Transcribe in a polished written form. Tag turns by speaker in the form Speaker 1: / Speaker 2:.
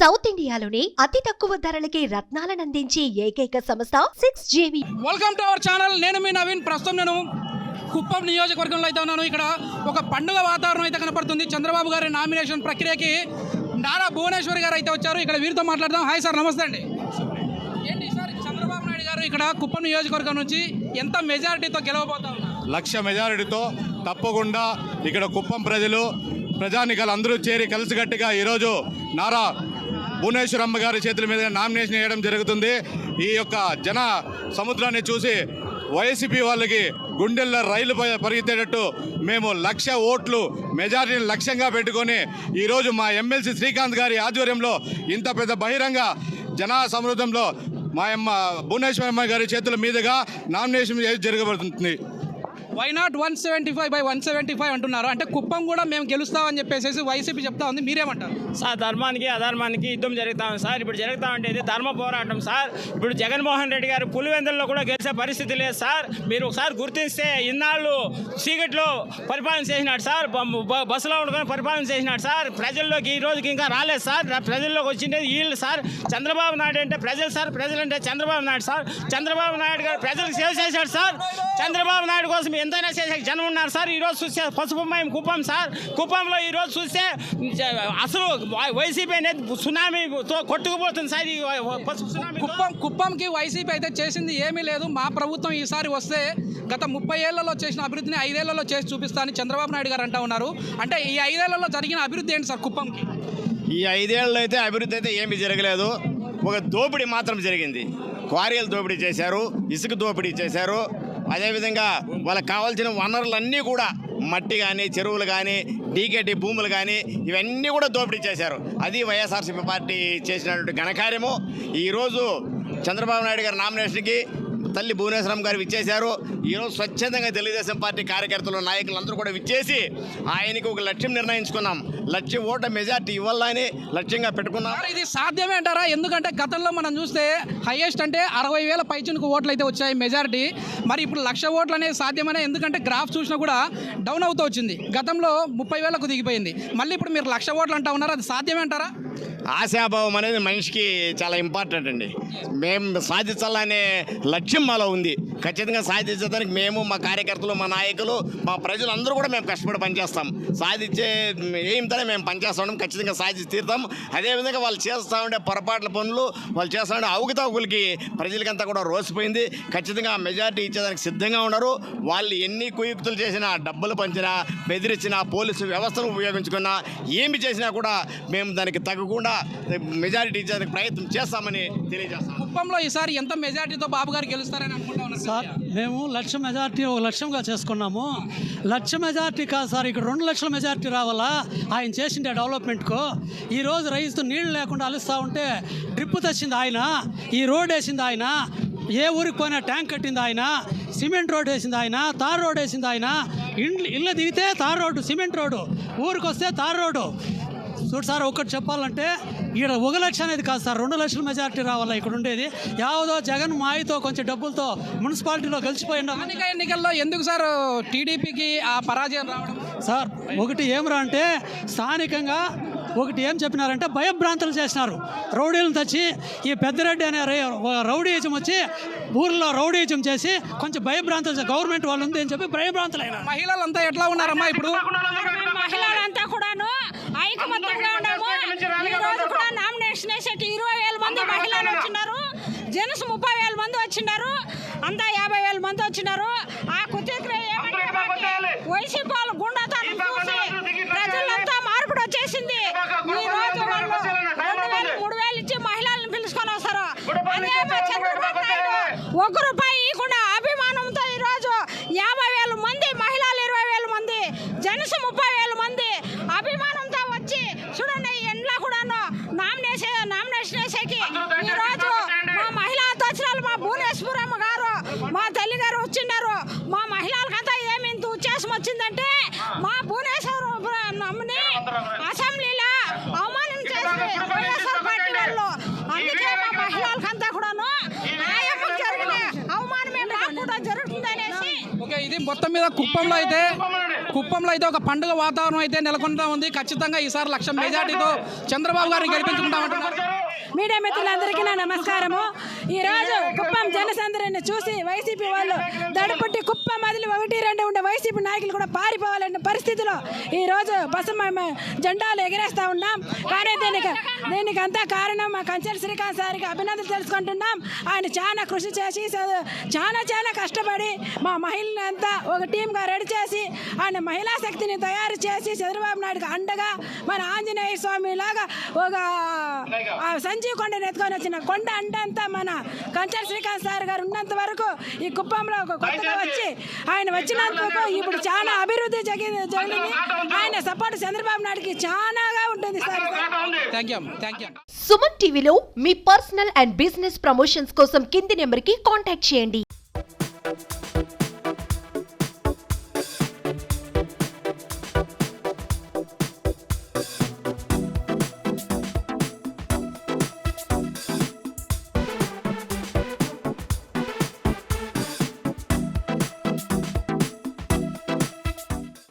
Speaker 1: South ఇండియాలోనే అతి తక్కువ ధరలకి రత్నాలను అందించే ఏకైక సంస్థ 6JV.
Speaker 2: Welcome to our channel. నేను మీ నవీన్. ప్రస్తుతం నేను కుప్పం నియోజకవర్గంలో అయితే ఉన్నాను. ఇక్కడ ఒక పండుగ వాతావరణం అయితే కనపడుతుంది. చంద్రబాబు గారి నామినేషన్ ప్రక్రియకి నారా భువనేశ్వర్ గారు అయితే వచ్చారు. ఇక్కడ వీరితో మాట్లాడదాం. హాయ్ సార్, నమస్తే అండి. ఏంటి సార్, చంద్రబాబు నాయుడు గారు ఇక్కడ కుప్పం నియోజకవర్గం నుంచి ఎంత మెజారిటీతో గెలవబోతా ఉన్నారు?
Speaker 3: 1,00,000 మెజారిటీతో తప్పకుండా ఇక్కడ కుప్పం ప్రజానికలు అందరూ చేరి కలిసికట్టుగా ఈరోజు నారా భువనేశ్వరమ్మ గారి చేతుల మీద నామినేషన్ వేయడం జరుగుతుంది. ఈ యొక్క జన సముద్రాన్ని చూసి వైసీపీ వాళ్ళకి గుండెల్లో రైలు పరిగెత్తేటట్టు మేము 1,00,000 ఓట్లు మెజారిటీని లక్ష్యంగా పెట్టుకొని ఈరోజు మా ఎమ్మెల్సీ శ్రీకాంత్ గారి ఆధ్వర్యంలో ఇంత పెద్ద బహిరంగ జన సమృద్ధంలో మా భువనేశ్వరమ్మ గారి చేతుల మీదుగా నామినేషన్ జరగబడుతుంది.
Speaker 2: వై నాట్ 175/175 అంటున్నారు. అంటే కుప్పం కూడా మేము గెలుస్తామని చెప్పేసి వైసీపీ చెప్తా ఉంది. మీరేమంటారు
Speaker 4: సార్? ధర్మానికి అధర్మానికి యుద్ధం జరుగుతా ఉంది సార్. ఇప్పుడు జరుగుతా ఉంటే ఇది ధర్మ పోరాటం సార్. ఇప్పుడు జగన్మోహన్ రెడ్డి గారు పులివెందుల్లో కూడా గెలిచే పరిస్థితి లేదు సార్. మీరు ఒకసారి గుర్తిస్తే ఇన్నాళ్ళు చీకట్లో పరిపాలన చేసినాడు సార్, బస్సులో ఉండుకొని పరిపాలన చేసినాడు సార్. ప్రజల్లోకి ఈ రోజుకి ఇంకా రాలేదు సార్. ప్రజల్లోకి వచ్చిండేది వీళ్ళు సార్. చంద్రబాబు నాయుడు అంటే ప్రజలు సార్, ప్రజలు అంటే చంద్రబాబు నాయుడు సార్. చంద్రబాబు నాయుడు గారు ప్రజలకు సేవ చేశాడు సార్. చంద్రబాబు నాయుడు కోసం ఎంతైనా చేసే జనం ఉన్నారు సార్. ఈరోజు చూస్తే పసుపుమయం కుప్పం సార్. కుప్పంలో ఈరోజు చూస్తే అసలు వైసీపీ అనేది సునామీతో కొట్టుకుపోతుంది సార్. కుప్పంకి వైసీపీ అయితే చేసింది ఏమీ లేదు. మా ప్రభుత్వం ఈసారి వస్తే గత 30 ఏళ్లలో చేసిన అభివృద్ధిని 5 ఏళ్లలో చేసి చూపిస్తానని చంద్రబాబు నాయుడు గారు అంటూ ఉన్నారు. అంటే ఈ 5 ఏళ్లలో జరిగిన అభివృద్ధి ఏంటి సార్ కుప్పంకి?
Speaker 5: ఈ 5 ఏళ్ళలో అయితే అభివృద్ధి అయితే ఏమీ జరగలేదు. ఒక దోపిడీ మాత్రం జరిగింది. క్వారీలు దోపిడీ చేశారు, ఇసుక దోపిడీ చేశారు. అదేవిధంగా వాళ్ళకి కావాల్సిన వనరులన్నీ కూడా మట్టి కానీ, చెరువులు కానీ, డీకేటీ భూములు కానీ ఇవన్నీ కూడా దోపిడీ చేశారు. అది వైఎస్ఆర్సీపీ పార్టీ చేసినటువంటి ఘనకార్యము. ఈరోజు చంద్రబాబు నాయుడు గారి నామినేషన్కి తల్లి భువనేశ్వరం గారు విచ్చేశారు. ఈరోజు స్వచ్ఛందంగా తెలుగుదేశం పార్టీ కార్యకర్తలు, నాయకులు అందరూ కూడా విచ్చేసి ఆయనకి ఒక లక్ష్యం నిర్ణయించుకున్నాం. 1,00,000 ఓట్ల మెజార్టీ ఇవ్వాలని లక్ష్యంగా పెట్టుకున్నాం.
Speaker 2: ఇది సాధ్యమే అంటారా? ఎందుకంటే గతంలో మనం చూస్తే హైయెస్ట్ అంటే 60,000 పైచునికి ఓట్లు అయితే వచ్చాయి మెజారిటీ. మరి ఇప్పుడు 1,00,000 ఓట్లు అనేది సాధ్యమనే? ఎందుకంటే గ్రాఫ్ చూసినా కూడా డౌన్ అవుతూ వచ్చింది. గతంలో 30,000కు దిగిపోయింది. మళ్ళీ ఇప్పుడు మీరు 1,00,000 ఓట్లు అంటా ఉన్నారు. అది సాధ్యమే అంటారా?
Speaker 5: ఆశాభావం అనేది మనిషికి చాలా ఇంపార్టెంట్ అండి. మేము సాధించాలనే లక్ష్యం మాలో ఉంది. ఖచ్చితంగా సాధించడానికి మేము, మా కార్యకర్తలు, మా నాయకులు, మా ప్రజలు అందరూ కూడా మేము కష్టపడి పనిచేస్తాం. సాధించే ఏంటనే మేము పనిచేస్తాం. ఖచ్చితంగా సాధించి తీరుతాం. అదేవిధంగా వాళ్ళు చేస్తూ ఉండే పొరపాట్ల పనులు, వాళ్ళు చేస్తూ ఉండే అవకతవకలకి ప్రజలకంతా కూడా రోసిపోయింది. ఖచ్చితంగా మెజారిటీ ఇచ్చేదానికి సిద్ధంగా ఉన్నారు. వాళ్ళు ఎన్ని కుయుక్తులు చేసినా, డబ్బులు పంచినా, బెదిరించినా, పోలీసు వ్యవస్థను ఉపయోగించుకున్నా, ఏమి చేసినా కూడా మేము దానికి తగ్గకుండా మెజారిటీ ఇచ్చేందుకు ప్రయత్నం చేస్తామని తెలియజేస్తాం.
Speaker 2: కుప్పంలో ఈసారి ఎంత మెజారిటీతో బాబు గారు గెలుస్తారని అనుకుంటా ఉన్నారు
Speaker 6: సార్? మేము 1,00,000 మెజార్టీ ఒక లక్ష్యంగా చేసుకున్నాము. 1,00,000 మెజార్టీ కాదు సార్, ఇక్కడ 2,00,000 మెజార్టీ రావాలా ఆయన చేసిండే డెవలప్మెంట్కు. ఈరోజు రైతు నీళ్లు లేకుండా అలుస్తూ ఉంటే డ్రిప్ తెచ్చింది ఆయన, ఈ రోడ్ వేసింది ఆయన, ఏ ఊరికి పోయినా ట్యాంక్ కట్టింది ఆయన, సిమెంట్ రోడ్ వేసింది ఆయన, తార్ రోడ్ వేసింది ఆయన. ఇల్లు దిగితే తార్ రోడ్డు, సిమెంట్ రోడ్డు, ఊరికి వస్తే తార్ రోడ్డు. చూడు సార్, ఒక్కటి చెప్పాలంటే ఇక్కడ 1,00,000 అనేది కాదు సార్, 2,00,000 మెజారిటీ రావాలా ఇక్కడ ఉండేది. యావదో జగన్ మాయతో కొంచెం డబ్బులతో మున్సిపాలిటీలో గెలిచిపోయినా.
Speaker 2: ఎన్నికల్లో ఎందుకు సార్ టీడీపీకి ఆ పరాజయం రావడం?
Speaker 6: సార్ ఒకటి ఏమరా అంటే స్థానికంగా ఒకటి ఏం చెప్పినారంటే భయభ్రాంతులు చేసినారు. రౌడీలను తెచ్చి ఈ పెద్దరెడ్డి అనే రౌడీయిజం వచ్చి ఊర్లో రౌడీయిజం చేసి కొంచెం భయభ్రాంతులు, గవర్నమెంట్ వాళ్ళు ఉంది అని చెప్పి భయభ్రాంతులు అయినా.
Speaker 2: మహిళలంతా ఎట్లా ఉన్నారమ్మా ఇప్పుడు?
Speaker 7: మహిళలంతా కూడాను ఐకమత్యంగా ఉన్నాము. ఈ రోజు కూడా నామినేషన్ వేసేకి 20,000 మంది మహిళలు వచ్చినారు. జెంట్స్ 30,000 మంది వచ్చినారు. అంతా 50,000 మంది వచ్చినారు. ఆ కుతీక్రియ వైసీపీ వాళ్ళు గుండాతనం చూసి ప్రజలంతా మార్పుడు వచ్చేసింది. ఈ రోజు వాళ్ళు 2,000, 3,000 ఇచ్చి మహిళలను పిలుచుకొని వస్తారు. అదే చంద్రబాబు నాయుడు ₹1 ఇవ్వకుండా అభిమానంతో ఈరోజు 50,000 మంది మహిళలు, 20,000 మంది జెంట్స్, 30,000 మంది అభిమానంతో వచ్చి చూడండి. ఎండ్లో కూడాను నామినేషన్ వేసేకి ఈరోజు మా మహిళా అధ్యక్షురాలు మా భువనేశ్వరమ్మ గారు, మా తల్లి గారు వచ్చిన్నారు. మా మహిళలకంతా ఏమి ఇంత ఉచ్చేసం వచ్చిందంటే మా భువనేశ్వరమ్మని అసెంబ్లీలో అవమానం చేసి వైఎస్ఆర్ పార్టీ వాళ్ళు. అందుకే మా మహిళలకంతా కూడాను న్యాయం జరిగిన అవమానమే మాకు కూడా జరుగుతుంది అనేసి.
Speaker 2: ఓకే, ఇది మొత్తం మీద కుప్పంలో అయితే కుప్పంలో అయితే ఒక పండుగ వాతావరణం అయితే నెలకొంటా ఉంది. ఖచ్చితంగా ఈసారి 1,00,000 మెజార్టీతో చంద్రబాబు గారిని గెలిపించుకుంటామంటున్నారు.
Speaker 7: మీడియా మిత్రులందరికీ నా నమస్కారము. ఈరోజు కుప్పం జనసంద్రాన్ని చూసి వైసీపీ వాళ్ళు దడపట్టి కుప్పం మదిలి 1-2 ఉండే వైసీపీ నాయకులు కూడా పారిపోవాలనే పరిస్థితిలో ఈరోజు పసుమ జెండాలు ఎగిరేస్తూ ఉన్నాం. కానీ దీనికి అంతా కారణం మా కంచెల శ్రీకాంత్ సార్కి అభినందనలు తెలుసుకుంటున్నాం. ఆయన చాలా కృషి చేసి చాలా కష్టపడి మా మహిళలను అంతా ఒక టీమ్గా రెడీ చేసి ఆయన మహిళా శక్తిని తయారు చేసి చంద్రబాబు నాయుడుకి అండగా మన ఆంజనేయ స్వామి లాగా ఒక సంజీవ్ కొండను ఎత్తుకొని వచ్చిన కొండ అంతా మన కంచెల శ్రీకాంత్ సార్ గారు ఉన్నంత వరకు ఈ కుప్పంలో ఒక కొత్తగా వచ్చి ఆయన వచ్చినందుకు ఇప్పుడు చాలా అభివృద్ధి జరిగింది. ఆయన సపోర్ట్ చంద్రబాబు నాయుడుకి చాలాగా ఉంటుంది సార్.
Speaker 2: Thank you.
Speaker 1: సుమన్ టీవీలో మీ పర్సనల్ అండ్ బిజినెస్ ప్రమోషన్స్ కోసం కింది నెంబర్కి కాంటాక్ట్ చేయండి.